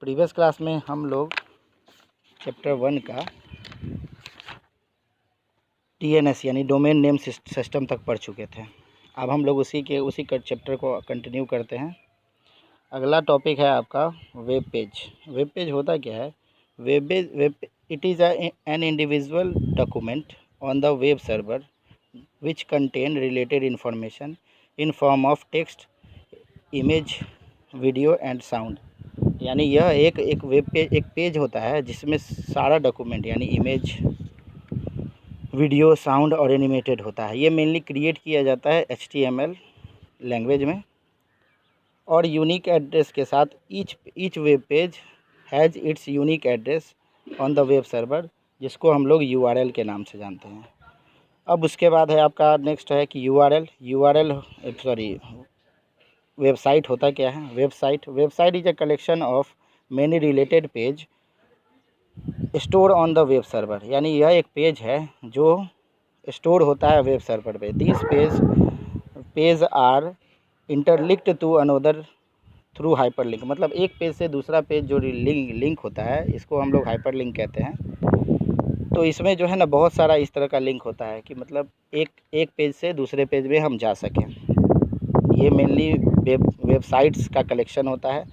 Previous class में हम लोग चैप्टर 1 का DNS यानी डोमेन नेम सिस्टम तक पढ़ चुके थे। अब हम लोग उसी चैप्टर को कंटिन्यू करते हैं। अगला टॉपिक है आपका वेब पेज। वेब पेज होता क्या है? Web it is an individual document on the web server which contain related information in form of text, image, video and sound. यानी यह एक वेब पेज एक पेज होता है जिसमें सारा डॉक्यूमेंट यानी इमेज, वीडियो, साउंड और एनिमेटेड होता है। ये मेनली क्रिएट किया जाता है HTML लैंग्वेज में और यूनिक एड्रेस के साथ। Each web page has its unique address on the web server, जिसको हम लोग URL के नाम से जानते हैं। अब उसके बाद है आपका नेक्स्ट है कि वेबसाइट होता क्या है? Website is a collection of many related page store on the web server. यानी यह एक पेज है जो स्टोर होता है वेब सर्वर पे। This page are interlinked to another through hyperlink. मतलब एक पेज से दूसरा पेज जो लिंक होता है, इसको हम लोग हाइपरलिंक कहते हैं। तो इसमें जो है ना बहुत सारा इस तरह का लिंक होता है कि मतलब एक पेज से दूसरे पेज में हम जा सकें। ये मेनली वेबसाइट्स का कलेक्शन होता है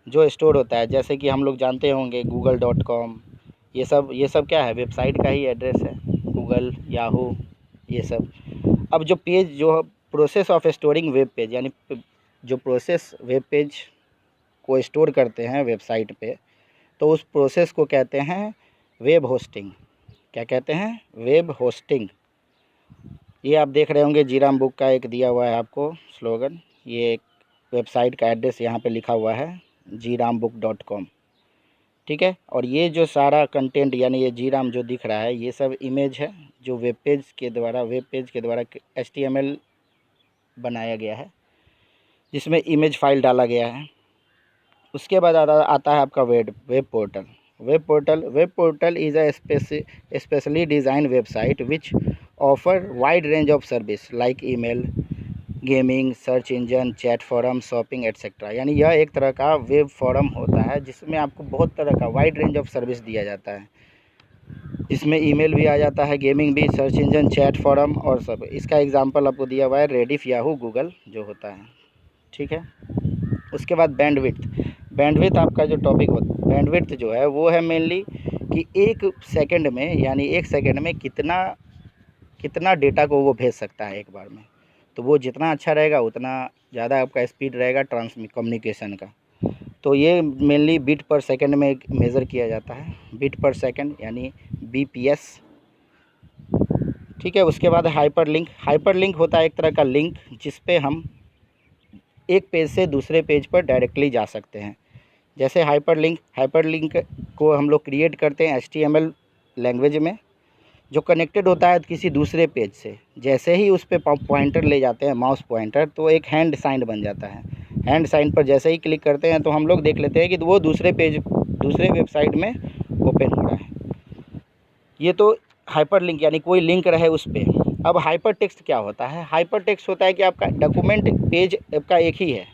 जो स्टोर होता है। जैसे कि हम लोग जानते होंगे google.com, ये सब क्या है? वेबसाइट का ही एड्रेस है। गूगल, याहू, ये सब। अब जो process of storing web page, यानी जो प्रोसेस वेब पेज को स्टोर करते हैं वेबसाइट पे, तो उस प्रोसेस को कहते हैं वेब होस्टिंग। क्या कहते हैं? Web hosting. ये आप देख रहे होंगे जीराम बुक का एक दिया हुआ है आपको स्लोगन। ये एक वेबसाइट का एड्रेस यहाँ पे लिखा हुआ है grambook.com, ठीक है। और ये जो सारा कंटेंट यानी ये जीराम जो दिख रहा है, ये सब इमेज है जो वेब पेज के द्वारा HTML बनाया गया है, जिसमें इमेज फाइल डाला गया है। उसके बाद आता है आपका web portal. Web portal is a specially design website which offer wide range of service like email, gaming, search engine, chat forum, shopping etcetera. यानी यह एक तरह का वेब फोरम होता है जिसमें आपको बहुत तरह का वाइड रेंज ऑफ सर्विस दिया जाता है। इसमें ईमेल भी आ जाता है, गेमिंग भी, सर्च इंजन, चैट फोरम और सब। इसका एग्जांपल आपको दिया हुआ है रेडिफ, याहू, गूगल जो होता है, ठीक है। उसके बाद बैंडविड्थ आपका जो टॉपिक होता है, बैंडविड्थ जो है वो है मेनली कि एक सेकंड में कितना डेटा को वो भेज सकता है एक बार में। तो वो जितना अच्छा रहेगा उतना ज़्यादा आपका स्पीड रहेगा कम्युनिकेशन का। तो ये मेनली बिट पर सेकंड में मेज़र किया जाता है, बिट पर सेकंड यानी BPS, ठीक है। उसके बाद हाइपरलिंक होता है एक तरह का लिंक जिस पे हम एक पेज से दूसरे पेज पर डायरेक्टली जा सकते हैं। जैसे हाइपरलिंक को हम लोग क्रिएट करते हैं HTML लैंग्वेज में, जो कनेक्टेड होता है किसी दूसरे पेज से। जैसे ही उस पे पॉइंटर ले जाते हैं, माउस पॉइंटर, तो एक हैंड साइन बन जाता है। हैंड साइन पर जैसे ही क्लिक करते हैं तो हम लोग देख लेते हैं कि वो दूसरे वेबसाइट में ओपन हो रहा है। ये तो हाइपरलिंक यानी कोई लिंक रहे उस पे। अब हाइपर टेक्स्ट क्या होता है? हाइपर टेक्स्ट होता है कि आपका डॉक्यूमेंट पेज आपका एक ही है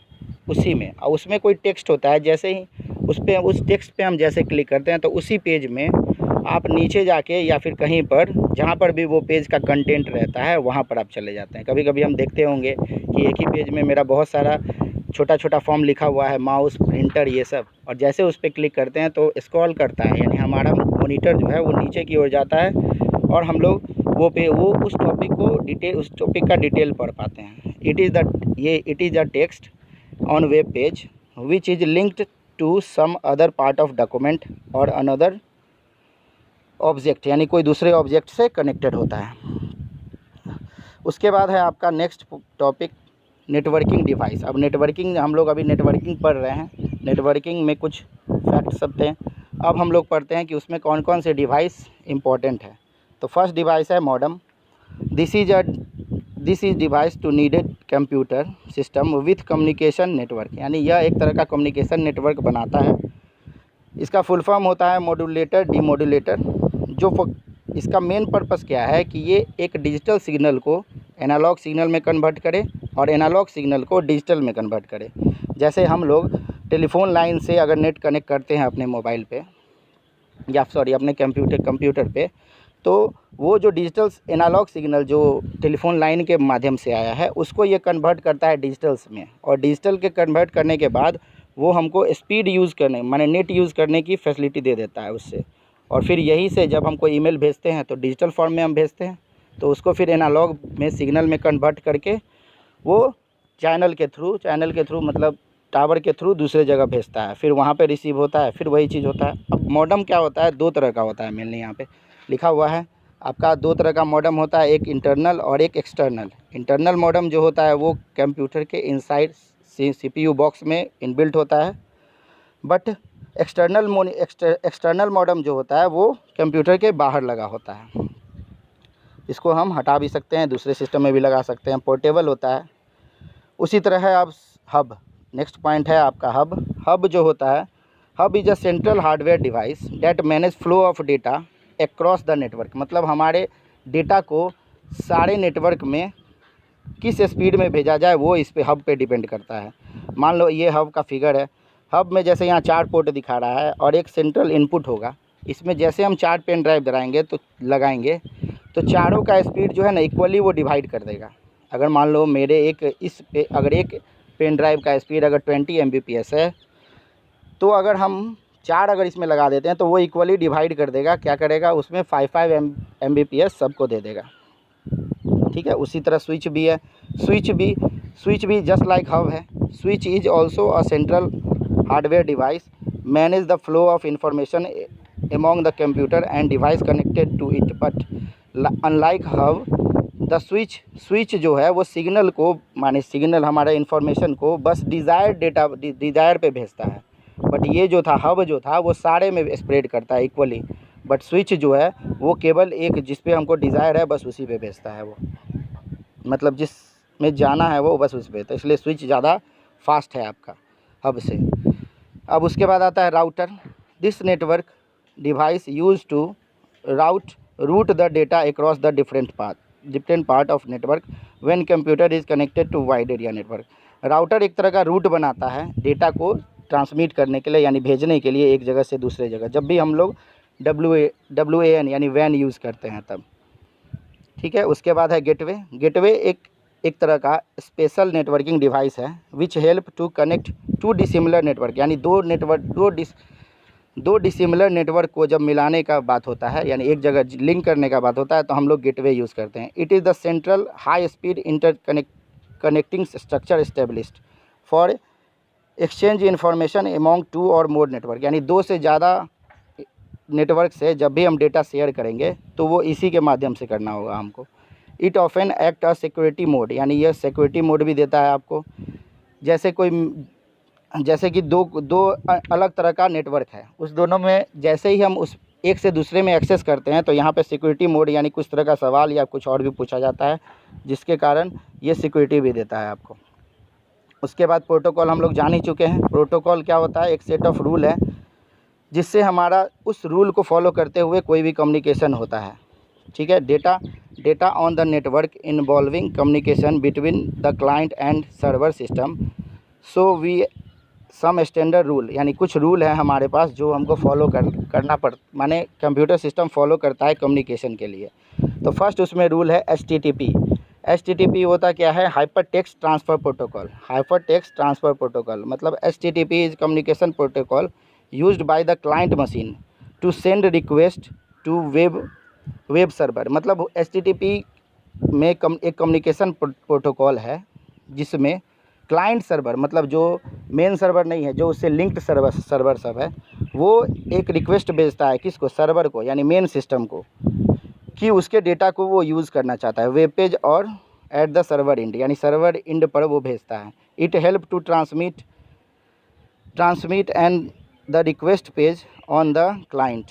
उसी में, और उसमें कोई टेक्स्ट होता है। जैसे ही उस टेक्स्ट पे हम जैसे क्लिक करते हैं तो उसी पेज में आप नीचे जाके या फिर कहीं पर जहाँ पर भी वो पेज का कंटेंट रहता है वहाँ पर आप चले जाते हैं। कभी कभी हम देखते होंगे कि एक ही पेज में मेरा बहुत सारा छोटा फॉर्म लिखा हुआ है, माउस, प्रिंटर, ये सब, और जैसे उस पर क्लिक करते हैं तो स्क्रॉल करता है, यानी हमारा मॉनिटर जो है वो नीचे की ओर जाता है और हम लोग उस टॉपिक का डिटेल पढ़ पाते हैं। It is the text on web page which is linked to some other part of document और अनदर ऑब्जेक्ट, यानी कोई दूसरे ऑब्जेक्ट से कनेक्टेड होता है। उसके बाद है आपका नेक्स्ट टॉपिक नेटवर्किंग डिवाइस। अब हम लोग अभी नेटवर्किंग पढ़ रहे हैं। नेटवर्किंग में कुछ फैक्ट सब थे। अब हम लोग पढ़ते हैं कि उसमें कौन कौन से डिवाइस इम्पोर्टेंट है। तो फर्स्ट डिवाइस है modem. This is device to needed computer system with communication network. यानी यह एक तरह का कम्युनिकेशन नेटवर्क बनाता है। इसका फुल फॉर्म होता है मॉड्यूलेटर डीमॉड्यूलेटर। इसका मेन पर्पस क्या है कि ये एक डिजिटल सिग्नल को एनालॉग सिग्नल में कन्वर्ट करे और एनालॉग सिग्नल को डिजिटल में कन्वर्ट करे। जैसे हम लोग टेलीफोन लाइन से अगर नेट कनेक्ट करते हैं अपने मोबाइल पे या सॉरी अपने कंप्यूटर पे, तो वो जो डिजिटल एनालॉग सिग्नल जो टेलीफोन लाइन के माध्यम से आया है उसको ये कन्वर्ट करता है डिजिटल्स में, और डिजिटल के कन्वर्ट करने के बाद वो हमको स्पीड यूज़ करने माने नेट यूज़ करने की फैसिलिटी दे देता है उससे। और फिर यहीं से जब हमको ईमेल भेजते हैं तो डिजिटल फॉर्म में हम भेजते हैं, तो उसको फिर एनालॉग में सिग्नल में कन्वर्ट करके वो चैनल के थ्रू मतलब टावर के थ्रू दूसरे जगह भेजता है, फिर वहाँ पे रिसीव होता है, फिर वही चीज़ होता है। अब मॉडेम क्या होता है, दो तरह का होता है मेनली, यहाँ पे लिखा हुआ है आपका दो तरह का मॉडेम होता है, एक इंटरनल और एक एक्सटर्नल। इंटरनल मॉडेम जो होता है वो कंप्यूटर के इनसाइड CPU बॉक्स में इनबिल्ट होता है, बट एक्सटर्नल मॉडेम जो होता है वो कंप्यूटर के बाहर लगा होता है। इसको हम हटा भी सकते हैं, दूसरे सिस्टम में भी लगा सकते हैं, पोर्टेबल होता है। उसी तरह है अब हब, नेक्स्ट पॉइंट है आपका हब। हब जो होता है, hub is a central hardware device that manage flow of data across the network. मतलब हमारे डेटा को सारे नेटवर्क में किस स्पीड में भेजा जाए वो इस पे हब पे डिपेंड करता है। मान लो ये हब का फिगर है, हब में जैसे यहाँ 4 पोर्ट दिखा रहा है और एक सेंट्रल इनपुट होगा, इसमें जैसे हम 4 पेन ड्राइव लगाएंगे तो चारों का स्पीड जो है ना इक्वली वो डिवाइड कर देगा। अगर मान लो मेरे अगर एक पेन ड्राइव का स्पीड अगर 20 Mbps है, तो अगर हम 4 अगर इसमें लगा देते हैं तो वो इक्वली डिवाइड कर देगा, क्या करेगा उसमें 5 Mbps सबको दे देगा। ठीक है, उसी तरह स्विच भी है, स्विच भी जस्ट लाइक हब है। Switch is also a central hardware device manage the flow of information among the computer and device connected to it, but unlike hub the switch जो है वो सिग्नल को माने signal हमारे information को बस desire पे भेजता है, बट ये जो था हब जो था वो सारे में स्प्रेड करता है इक्वली, बट स्विच जो है वो केवल एक जिस पे हमको डिज़ायर है बस उसी पे भेजता है, वो मतलब जिस में जाना है वो बस उस पे, तो इसलिए स्विच ज़्यादा फास्ट है आपका हब से। अब उसके बाद आता है router. This network device use to route the data across the different part of network when computer is connected to wide area network. Router एक तरह का रूट बनाता है डेटा को ट्रांसमिट करने के लिए यानी भेजने के लिए एक जगह से दूसरे जगह, जब भी हम लोग WAN यानी वैन यूज़ करते हैं तब। ठीक है, उसके बाद है गेटवे एक तरह का स्पेशल नेटवर्किंग डिवाइस है which help to connect to dissimilar network, यानी दो डिसिमिलर नेटवर्क को जब मिलाने का बात होता है यानी एक जगह लिंक करने का बात होता है तो हम लोग गेटवे यूज़ करते हैं। It is the central high speed connecting structure established for exchange information among 2 और मोर नेटवर्क, यानी 2 से ज़्यादा नेटवर्क से जब भी हम डेटा शेयर करेंगे तो वो इसी के माध्यम से करना होगा हमको। It often act a security mode, यानी यह सिक्योरिटी मोड भी देता है आपको। जैसे कि दो अलग तरह का नेटवर्क है, उस दोनों में जैसे ही हम उस एक से दूसरे में एक्सेस करते हैं तो यहाँ पे सिक्योरिटी मोड यानी कुछ तरह का सवाल या कुछ और भी पूछा जाता है जिसके कारण ये सिक्योरिटी भी देता है आपको। उसके बाद प्रोटोकॉल हम लोग जान ही चुके हैं। प्रोटोकॉल क्या होता है, एक सेट ऑफ रूल है जिससे हमारा उस रूल को फॉलो करते हुए कोई भी कम्युनिकेशन होता है। ठीक है, data on the network involving communication between the client and server system, so we some standard rule, यानी कुछ रूल है हमारे पास जो हमको फॉलो करना माने कंप्यूटर सिस्टम फॉलो करता है कम्युनिकेशन के लिए। तो फर्स्ट उसमें रूल है HTTP होता क्या है, हाइपर टेक्स्ट ट्रांसफ़र प्रोटोकॉल। मतलब HTTP is communication protocol used by the client machine to send request to web server. मतलब HTTP में एक कम्युनिकेशन प्रोटोकॉल है जिसमें क्लाइंट सर्वर मतलब जो मेन सर्वर नहीं है, जो उससे लिंक्ड सर्वर सब है, वो एक रिक्वेस्ट भेजता है किसको, सर्वर को यानी मेन सिस्टम को, कि उसके डेटा को वो यूज़ करना चाहता है वेब पेज और एट द सर्वर एंड, यानी सर्वर एंड पर वो भेजता है। It help to transmit and the request page on the client.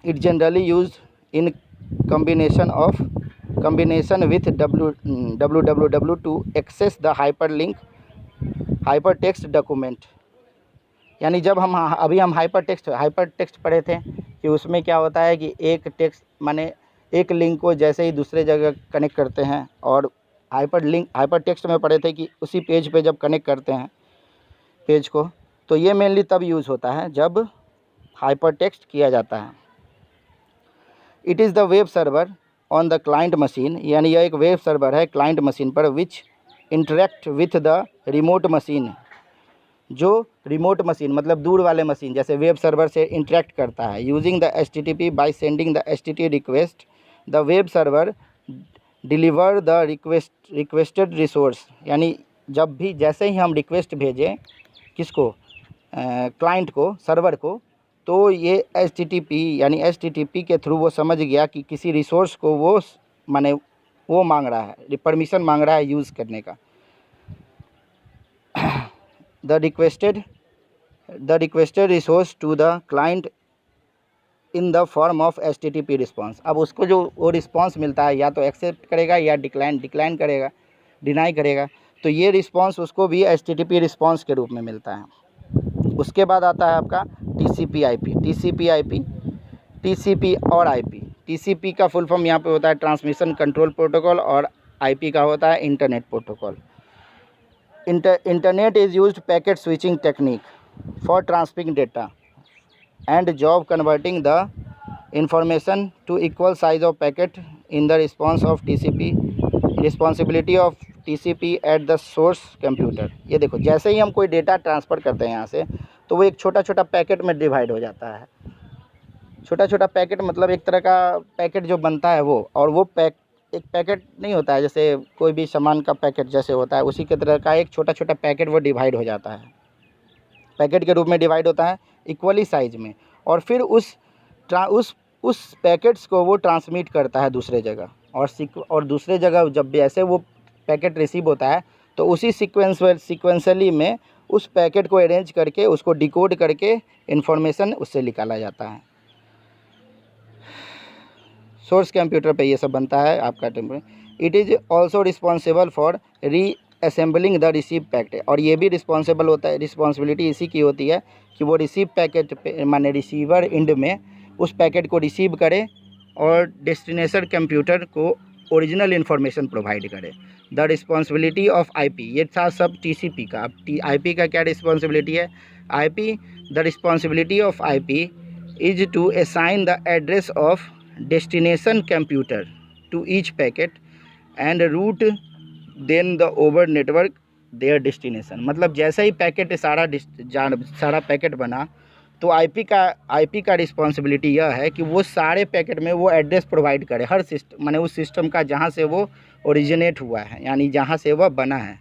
It generally use in combination with www to access the hypertext document। यानी जब हम हम हाइपरटेक्स्ट पढ़े थे कि उसमें क्या होता है कि एक टेक्स्ट माने एक लिंक को जैसे ही दूसरे जगह कनेक्ट करते हैं, और हाइपरटेक्स्ट में पढ़े थे कि उसी पेज पे जब कनेक्ट करते हैं पेज को तो ये मेनली तब यूज़ होता है जब हाइपर टेक्स्ट किया जाता है। It is the web server on the client machine, यानी यह एक वेब सर्वर है क्लाइंट मशीन पर, which interact with the remote machine, जो रिमोट मशीन मतलब दूर वाले मशीन जैसे वेब सर्वर से इंटरेक्ट करता है। Using the HTTP by sending the HTTP request, the web server deliver the requested resource, यानी जब भी जैसे ही हम रिक्वेस्ट भेजें किसको, क्लाइंट को, सर्वर को, तो ये HTTP यानी HTTP के थ्रू वो समझ गया कि किसी रिसोर्स को वो माने वो मांग रहा है, परमिशन मांग रहा है यूज़ करने का। The requested resource to the client in the form of HTTP response. अब उसको जो वो रिस्पॉन्स मिलता है या तो एक्सेप्ट करेगा या डिक्लाइन करेगा, डिनाई करेगा, तो ये रिस्पॉन्स उसको भी HTTP रिस्पॉन्स के रूप में मिलता है। उसके बाद आता है आपका TCP और IP। TCP का फुल फॉर्म यहाँ पे होता है ट्रांसमिशन कंट्रोल प्रोटोकॉल, और IP का होता है internet protocol. Internet is used packet switching technique for transferring data and job converting the information to equal size of packet in the response of TCP, responsibility of TCP at the source computer। ये देखो जैसे ही हम कोई data transfer करते हैं यहाँ से, तो वो एक छोटा छोटा पैकेट में डिवाइड हो जाता है। छोटा छोटा पैकेट मतलब एक तरह का पैकेट जो बनता है वो, और वो एक पैकेट नहीं होता है जैसे कोई भी सामान का पैकेट जैसे होता है, उसी के तरह का एक छोटा छोटा पैकेट वो डिवाइड हो जाता है, पैकेट के रूप में डिवाइड होता है इक्वली साइज में, और फिर उस पैकेट्स को वो ट्रांसमिट करता है दूसरे जगह, और दूसरे जगह जब भी ऐसे वो पैकेट रिसीव होता है तो उसी सीक्वेंसली में उस पैकेट को अरेंज करके उसको डिकोड करके इन्फॉर्मेशन उससे निकाला जाता है। सोर्स कंप्यूटर पे ये सब बनता है आपका template. It is also responsible for assembling the receive packet, और ये भी रिस्पॉन्सिबल होता है, रिस्पॉन्सिबिलिटी इसी की होती है कि वो रिसीव पैकेट पे माने रिसीवर एंड में उस पैकेट को रिसीव करे और डेस्टिनेशन कंप्यूटर को ओरिजिनल इन्फॉर्मेशन प्रोवाइड करे। द रिस्पॉन्सिबिलिटी ऑफ IP, ये था सब TCP का। अब IP का क्या रिस्पॉन्सिबिलिटी है? IP, the responsibility of IP is to assign the address of destination computer to each packet and route then the over network their destination. मतलब जैसे ही पैकेट सारा पैकेट बना, तो IP का रिस्पॉन्सिबिलिटी यह है कि वो सारे पैकेट में वो एड्रेस प्रोवाइड करे, हर सिस्टम माने उस सिस्टम का जहाँ से वो ओरिजिनेट हुआ है, यानी जहाँ से वह बना है,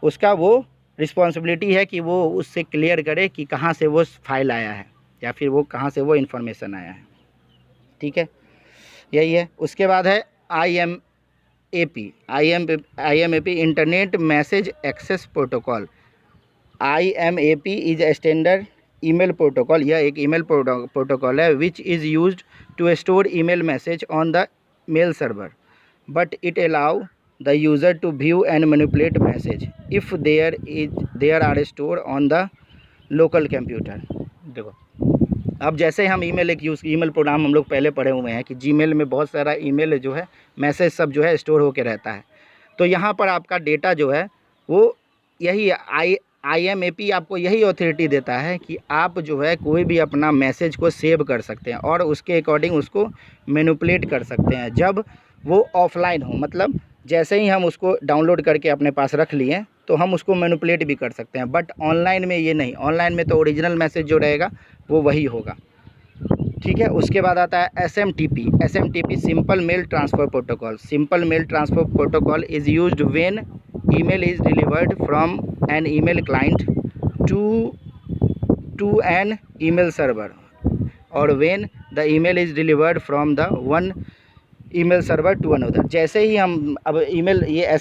उसका वो रिस्पॉन्सिबिलिटी है कि वो उससे क्लियर करे कि कहाँ से वो फाइल आया है या फिर वो कहाँ से वो इन्फॉर्मेशन आया है। ठीक है, यही है। उसके बाद है IMAP internet message access protocol. IMAP is a standard email protocol, यह एक ईमेल प्रोटोकॉल है which is used to store email message on the mail server, but it allow the user to view and manipulate message if there are store on the local computer. देखो अब जैसे हम email program हम लोग पहले पढ़े हुए हैं कि जीमेल में बहुत सारा ईमेल जो है मैसेज सब जो है स्टोर होके रहता है, तो यहाँ पर आपका डेटा जो है वो यही IMAP आपको यही ऑथोरिटी देता है कि आप जो है कोई भी अपना मैसेज को सेव कर सकते हैं और उसके अकॉर्डिंग उसको मैनिपुलेट कर सकते हैं जब वो ऑफलाइन हो। मतलब जैसे ही हम उसको डाउनलोड करके अपने पास रख लिए तो हम उसको मैनिपुलेट भी कर सकते हैं, बट ऑनलाइन में ये नहीं। ऑनलाइन में तो ओरिजिनल मैसेज जो रहेगा वो वही होगा। ठीक है, उसके बाद आता है SMTP simple mail transfer protocol. Simple mail transfer protocol is used when email is delivered from an email client to an email server और when the email is delivered from the one email server to another. जैसे ही हम अब email ये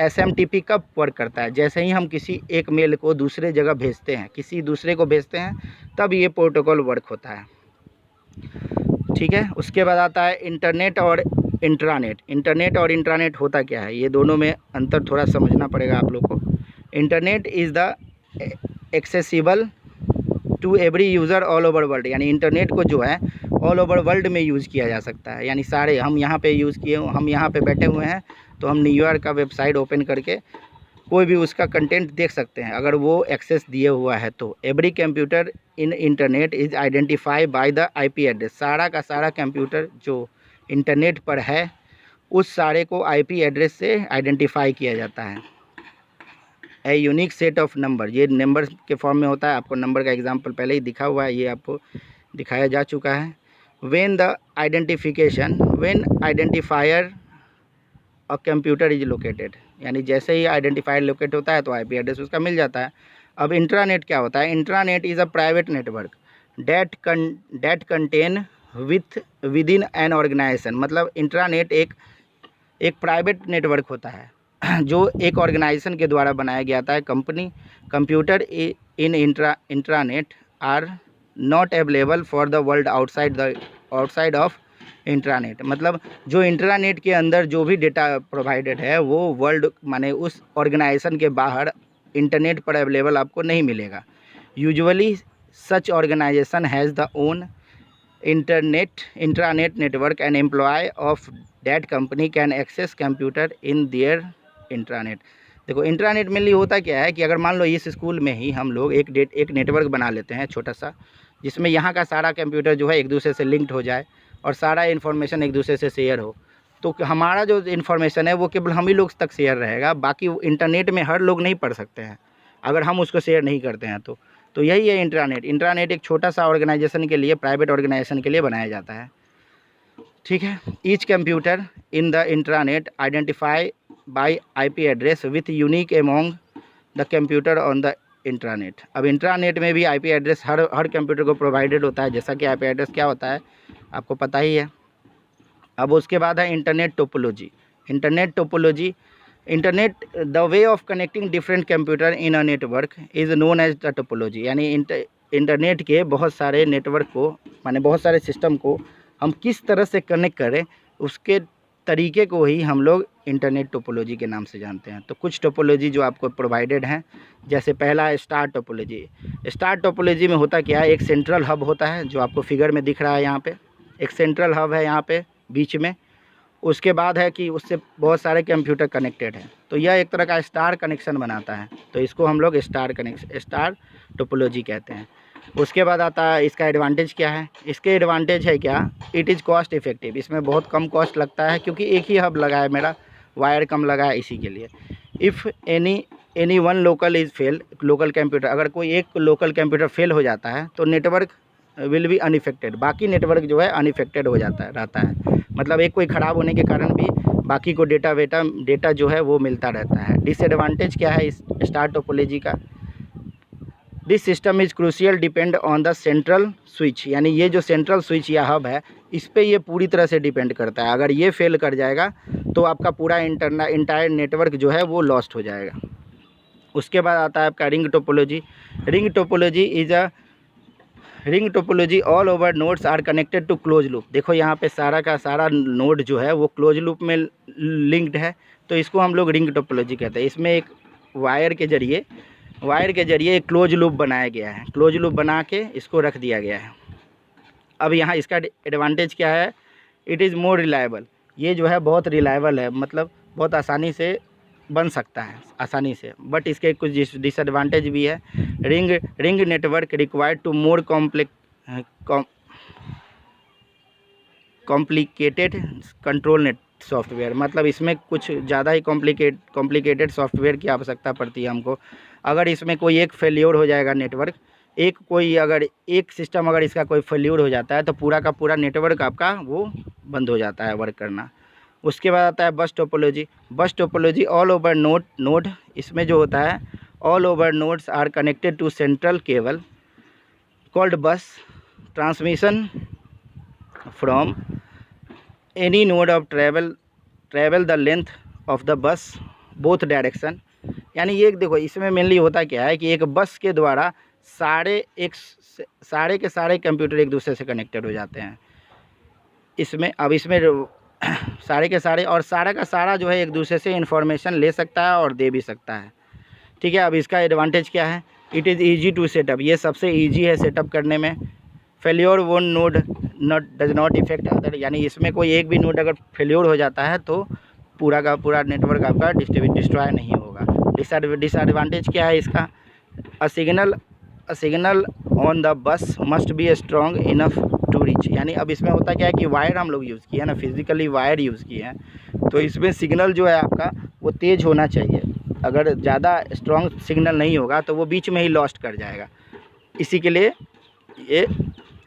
SMTP कब work करता है? जैसे ही हम किसी एक मेल को दूसरे जगह भेजते हैं, किसी दूसरे को भेजते हैं, तब ये प्रोटोकॉल वर्क होता है। ठीक है, उसके बाद आता है इंटरनेट और इंट्रानेट। इंटरनेट और इंट्रानेट होता क्या है, ये दोनों में अंतर थोड़ा समझना पड़ेगा आप लोग को। Internet is the accessible to every user all over world, यानी इंटरनेट को जो है ऑल ओवर वर्ल्ड में यूज़ किया जा सकता है। यानी सारे हम यहाँ पे यूज़ किए, हम यहाँ पे बैठे हुए हैं तो हम न्यूयॉर्क का वेबसाइट ओपन करके कोई भी उसका कंटेंट देख सकते हैं अगर वो एक्सेस दिए हुआ है तो। Every computer in internet is identify by the IP address. सारा का सारा कंप्यूटर जो इंटरनेट पर है उस सारे को आईपी एड्रेस से आइडेंटिफाई किया जाता है। A unique set of number, ये नंबर के फॉर्म में होता है। आपको नंबर का एग्जांपल पहले ही दिखा हुआ है, ये आपको दिखाया जा चुका है। When the identification, when identifier a computer is located, यानी जैसे ही आइडेंटिफायर लोकेट होता है तो आईपी एड्रेस उसका मिल जाता है। अब इंट्रानेट क्या होता है? Intranet is a private network that contain within an organisation. मतलब इंट्रानेट एक प्राइवेट नेटवर्क होता है जो एक ऑर्गेनाइजेशन के द्वारा बनाया गया था। Computer in intranet are not available for the world outside of intranet. मतलब जो इंट्रानेट के अंदर जो भी डेटा प्रोवाइडेड है वो वर्ल्ड माने उस ऑर्गेनाइजेशन के बाहर इंटरनेट पर अवेलेबल आपको नहीं मिलेगा। Usually such organisation has the own intranet network and employ of that company can access computer in their intranet. देखो इंट्रानेट मेनली होता क्या है कि अगर मान लो इस स्कूल में ही हम लोग एक नेटवर्क बना लेते हैं छोटा सा, जिसमें यहाँ का सारा कंप्यूटर जो है एक दूसरे से लिंक्ड हो जाए और सारा इन्फॉर्मेशन एक दूसरे से शेयर हो, तो हमारा जो इन्फॉर्मेशन है वो केवल हम ही लोग तक शेयर रहेगा, बाकी इंटरनेट में हर लोग नहीं पढ़ सकते हैं अगर हम उसको शेयर नहीं करते हैं तो यही है इंट्रानेट। इंट्रानेट एक छोटा सा ऑर्गेनाइजेशन के लिए, प्राइवेट ऑर्गेनाइजेशन के लिए बनाया जाता है। ठीक है। Each computer in the intranet identify bye IP address with unique among the computer on the intranet. अब इंट्रानेट में भी आईपी एड्रेस हर कंप्यूटर को प्रोवाइडेड होता है, जैसा कि आईपी एड्रेस क्या होता है आपको पता ही है। अब उसके बाद है internet topology. Internet the way of connecting different computer in a network is known as the topology. यानी इंटरनेट के बहुत सारे नेटवर्क को, माने बहुत सारे सिस्टम को हम किस तरह से कनेक्ट करें उसके तरीके को ही हम लोग इंटरनेट टोपोलॉजी के नाम से जानते हैं। तो कुछ टोपोलॉजी जो आपको प्रोवाइडेड हैं, जैसे पहला है स्टार टोपोलॉजी। स्टार टोपोलॉजी में होता क्या है? एक सेंट्रल हब होता है जो आपको फिगर में दिख रहा है, यहाँ पे एक सेंट्रल हब है यहाँ पे बीच में। उसके बाद है कि उससे बहुत सारे कंप्यूटर कनेक्टेड हैं, तो यह एक तरह का स्टार कनेक्शन बनाता है, तो इसको हम लोग स्टार टोपोलॉजी कहते हैं। उसके बाद आता है इसका एडवांटेज क्या है? इसके एडवांटेज है क्या? It is cost effective. इसमें बहुत कम कॉस्ट लगता है क्योंकि एक ही हब लगा है, मेरा वायर कम लगा है इसी के लिए। If any one local is fail, local computer, अगर कोई एक लोकल कंप्यूटर फेल हो जाता है तो नेटवर्क विल बी अनइफेक्टेड, बाकी नेटवर्क जो है अनइफेक्टेड हो जाता है रहता है। मतलब एक कोई ख़राब होने के कारण भी बाकी को डेटा जो है वो मिलता रहता है। डिसएडवांटेज क्या है इस स्टार टोपोलॉजी का? This system is crucial depend on the central switch. यानी ये जो सेंट्रल स्विच या हब है इस पे ये पूरी तरह से डिपेंड करता है। अगर ये फेल कर जाएगा तो आपका पूरा इंटायर नेटवर्क जो है वो लॉस्ट हो जाएगा। उसके बाद आता है आपका ring topology. Ring topology all over nodes are connected to close loop. देखो यहाँ पे सारा का सारा नोड जो है वो क्लोज लूप में लिंक्ड है, तो इसको हम लोग रिंग टोपोलॉजी कहते हैं। इसमें एक वायर के जरिए एक क्लोज लूप बनाया गया है, क्लोज लूप बना के इसको रख दिया गया है। अब यहाँ इसका एडवांटेज क्या है? It is more reliable. ये जो है बहुत रिलायबल है, मतलब बहुत आसानी से बन सकता है आसानी से, बट इसके कुछ डिसएडवांटेज भी है। Ring network required to more complicated control net software. मतलब इसमें कुछ ज़्यादा ही कॉम्प्लिकेटेड सॉफ्टवेयर की आवश्यकता पड़ती है हमको। अगर इसमें कोई एक फेल्योर हो जाएगा नेटवर्क, अगर एक सिस्टम अगर इसका कोई फेल्योर हो जाता है तो पूरा का पूरा नेटवर्क आपका वो बंद हो जाता है वर्क करना। उसके बाद आता है बस टोपोलॉजी ऑल ओवर नोड। इसमें जो होता है all over nodes are connected to central cable called bus. Transmission from any node of travel the length of the bus both direction. यानी ये देखो इसमें मेनली होता क्या है कि एक बस के द्वारा सारे के सारे कंप्यूटर एक दूसरे से कनेक्टेड हो जाते हैं। इसमें सारे के सारे और सारा का सारा जो है एक दूसरे से इन्फॉर्मेशन ले सकता है और दे भी सकता है। ठीक है। अब इसका एडवांटेज क्या है? It is easy to setup. ये सबसे ईजी है सेटअप करने में। Failure one node does not effect other. यानी इसमें कोई एक भी नोड अगर फेल्योर हो जाता है तो पूरा का पूरा नेटवर्क आपका डिस्ट्रॉय नहीं होगा। डिसएडवांटेज क्या है इसका? A signal on the bus must be strong enough to reach. यानी अब इसमें होता क्या है कि वायर हम लोग यूज़ किए हैं ना, फिजिकली वायर यूज़ किए हैं, तो इसमें सिग्नल जो है आपका वो तेज़ होना चाहिए। अगर ज़्यादा स्ट्रॉन्ग सिग्नल नहीं होगा तो वो बीच में ही लॉस्ट कर जाएगा। इसी के लिए ये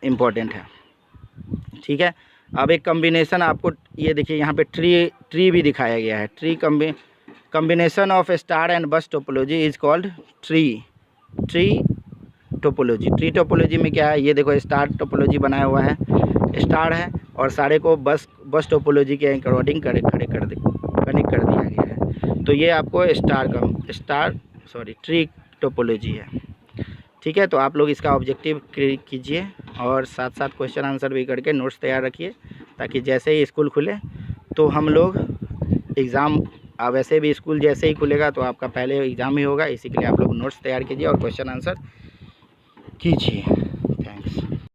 इम्पोर्टेंट है, ठीक है। अब एक कम्बिनेशन आपको ये देखिए यहाँ पे ट्री भी दिखाया गया है। Tree combination of star and बस topology is called tree topology. Tree topology में क्या है, ये देखो स्टार टोपोलॉजी बनाया हुआ है, स्टार है और सारे को बस टोपोलॉजी के अकॉर्डिंग कनेक्ट कर दिया गया है। तो ये आपको ट्री टोपोलॉजी है, ठीक है। तो आप लोग इसका ऑब्जेक्टिव कीजिए और साथ साथ क्वेश्चन आंसर भी करके नोट्स तैयार रखिए, ताकि जैसे ही स्कूल खुले तो हम लोग एग्ज़ाम, वैसे भी स्कूल जैसे ही खुलेगा तो आपका पहले एग्ज़ाम ही होगा। इसी के लिए आप लोग नोट्स तैयार कीजिए और क्वेश्चन आंसर कीजिए।